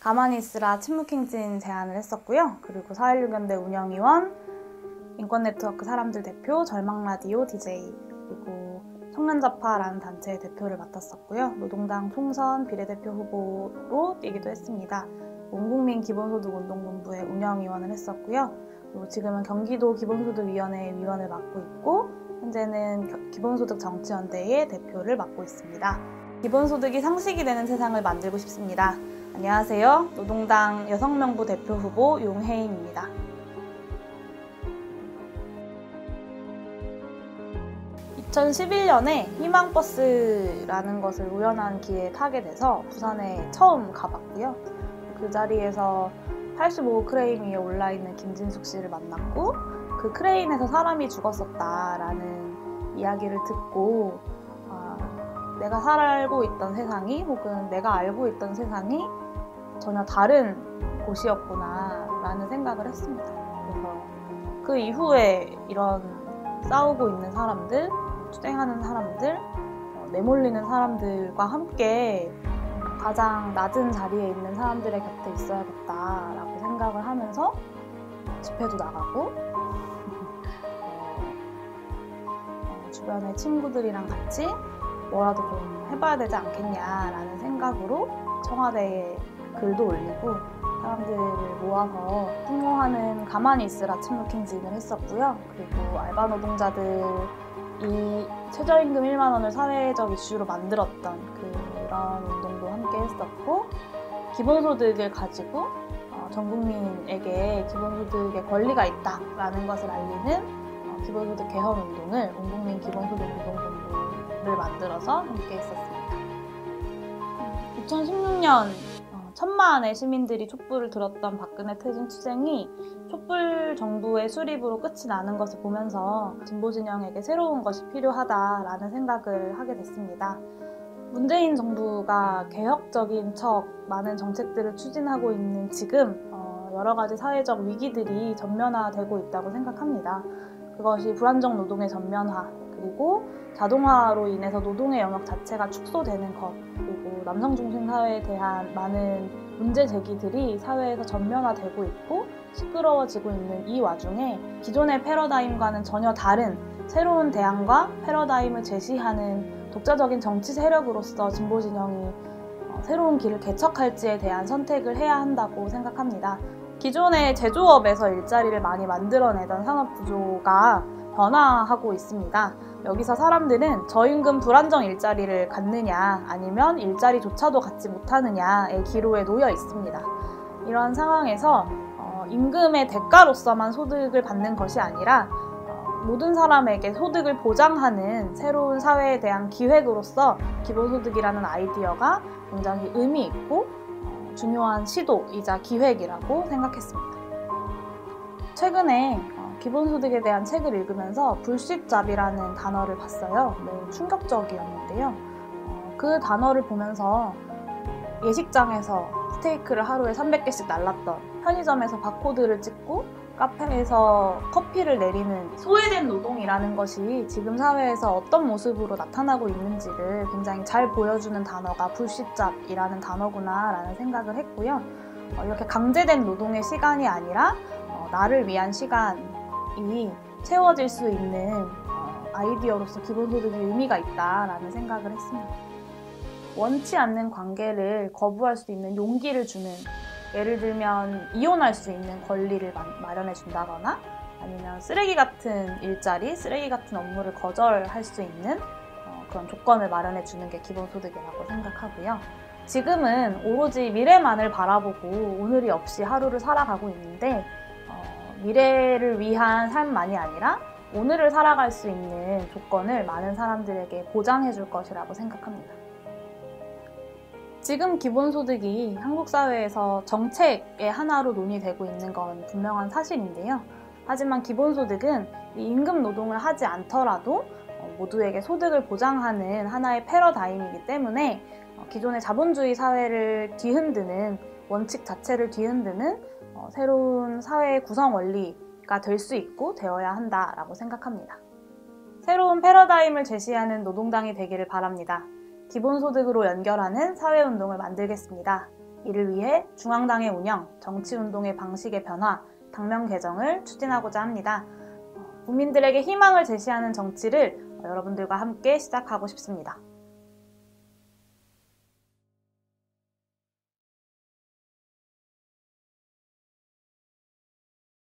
가만히 있으라 침묵행진 제안을 했었고요. 그리고 4.16연대 운영위원, 인권네트워크 사람들 대표, 절망라디오 DJ, 그리고 청년자파라는 단체의 대표를 맡았었고요. 노동당 총선 비례대표 후보로 뛰기도 했습니다. 온국민 기본소득운동본부의 운영위원을 했었고요. 그리고 지금은 경기도 기본소득위원회 위원을 맡고 있고, 현재는 기본소득정치연대의 대표를 맡고 있습니다. 기본소득이 상식이 되는 세상을 만들고 싶습니다. 안녕하세요. 노동당 여성명부 대표 후보 용혜인입니다. 2011년에 희망버스라는 것을 우연한 기회에 타게 돼서 부산에 처음 가봤고요. 그 자리에서 85 크레인 위에 올라있는 김진숙 씨를 만났고, 그 크레인에서 사람이 죽었었다라는 이야기를 듣고 내가 살고 있던 세상이, 혹은 내가 알고 있던 세상이 전혀 다른 곳이었구나 라는 생각을 했습니다. 그래서 그 이후에 이런 싸우고 있는 사람들, 투쟁하는 사람들, 내몰리는 사람들과 함께 가장 낮은 자리에 있는 사람들의 곁에 있어야겠다라고 생각을 하면서 집회도 나가고 주변의 친구들이랑 같이 뭐라도 좀 해봐야 되지 않겠냐라는 생각으로 청와대에 글도 올리고 사람들을 모아서 흉노하는 가만히 있으라 침묵행진을 했었고요. 그리고 알바 노동자들이 최저임금 1만 원을 사회적 이슈로 만들었던 그런 운동도 함께 했었고, 기본소득을 가지고 전 국민에게 기본소득의 권리가 있다라는 것을 알리는 기본소득 개헌 운동을 온국민 기본소득운동본부를 만들어서 함께 했었습니다. 2016년 천만의 시민들이 촛불을 들었던 박근혜 퇴진 투쟁이 촛불 정부의 수립으로 끝이 나는 것을 보면서 진보 진영에게 새로운 것이 필요하다라는 생각을 하게 됐습니다. 문재인 정부가 개혁적인 척 많은 정책들을 추진하고 있는 지금 여러 가지 사회적 위기들이 전면화되고 있다고 생각합니다. 그것이 불안정 노동의 전면화, 그리고 자동화로 인해서 노동의 영역 자체가 축소되는 것, 그리고 남성 중심 사회에 대한 많은 문제 제기들이 사회에서 전면화되고 있고 시끄러워지고 있는 이 와중에 기존의 패러다임과는 전혀 다른 새로운 대안과 패러다임을 제시하는 독자적인 정치 세력으로서 진보 진영이 새로운 길을 개척할지에 대한 선택을 해야 한다고 생각합니다. 기존의 제조업에서 일자리를 많이 만들어내던 산업 구조가 변화하고 있습니다. 여기서 사람들은 저임금 불안정 일자리를 갖느냐, 아니면 일자리조차도 갖지 못하느냐의 기로에 놓여 있습니다. 이러한 상황에서 임금의 대가로서만 소득을 받는 것이 아니라 모든 사람에게 소득을 보장하는 새로운 사회에 대한 기획으로서 기본소득이라는 아이디어가 굉장히 의미 있고 중요한 시도이자 기획이라고 생각했습니다. 최근에 기본소득에 대한 책을 읽으면서 불쉽잡이라는 단어를 봤어요. 매우 충격적이었는데요. 그 단어를 보면서 예식장에서 스테이크를 하루에 300개씩 날랐던, 편의점에서 바코드를 찍고 카페에서 커피를 내리는 소외된 노동이라는 것이 지금 사회에서 어떤 모습으로 나타나고 있는지를 굉장히 잘 보여주는 단어가 불쉽잡이라는 단어구나 라는 생각을 했고요. 이렇게 강제된 노동의 시간이 아니라 나를 위한 시간이 채워질 수 있는 아이디어로서 기본소득이 의미가 있다라는 생각을 했습니다. 원치 않는 관계를 거부할 수 있는 용기를 주는, 예를 들면 이혼할 수 있는 권리를 마련해 준다거나, 아니면 쓰레기 같은 일자리, 쓰레기 같은 업무를 거절할 수 있는 그런 조건을 마련해 주는 게 기본소득이라고 생각하고요. 지금은 오로지 미래만을 바라보고 오늘이 없이 하루를 살아가고 있는데, 미래를 위한 삶만이 아니라 오늘을 살아갈 수 있는 조건을 많은 사람들에게 보장해 줄 것이라고 생각합니다. 지금 기본소득이 한국 사회에서 정책의 하나로 논의되고 있는 건 분명한 사실인데요. 하지만 기본소득은 이 임금 노동을 하지 않더라도 모두에게 소득을 보장하는 하나의 패러다임이기 때문에 기존의 자본주의 사회를 뒤흔드는, 원칙 자체를 뒤흔드는 새로운 사회의 구성 원리가 될 수 있고 되어야 한다라고 생각합니다. 새로운 패러다임을 제시하는 노동당이 되기를 바랍니다. 기본소득으로 연결하는 사회운동을 만들겠습니다. 이를 위해 중앙당의 운영, 정치운동의 방식의 변화, 당명 개정을 추진하고자 합니다. 국민들에게 희망을 제시하는 정치를 여러분들과 함께 시작하고 싶습니다.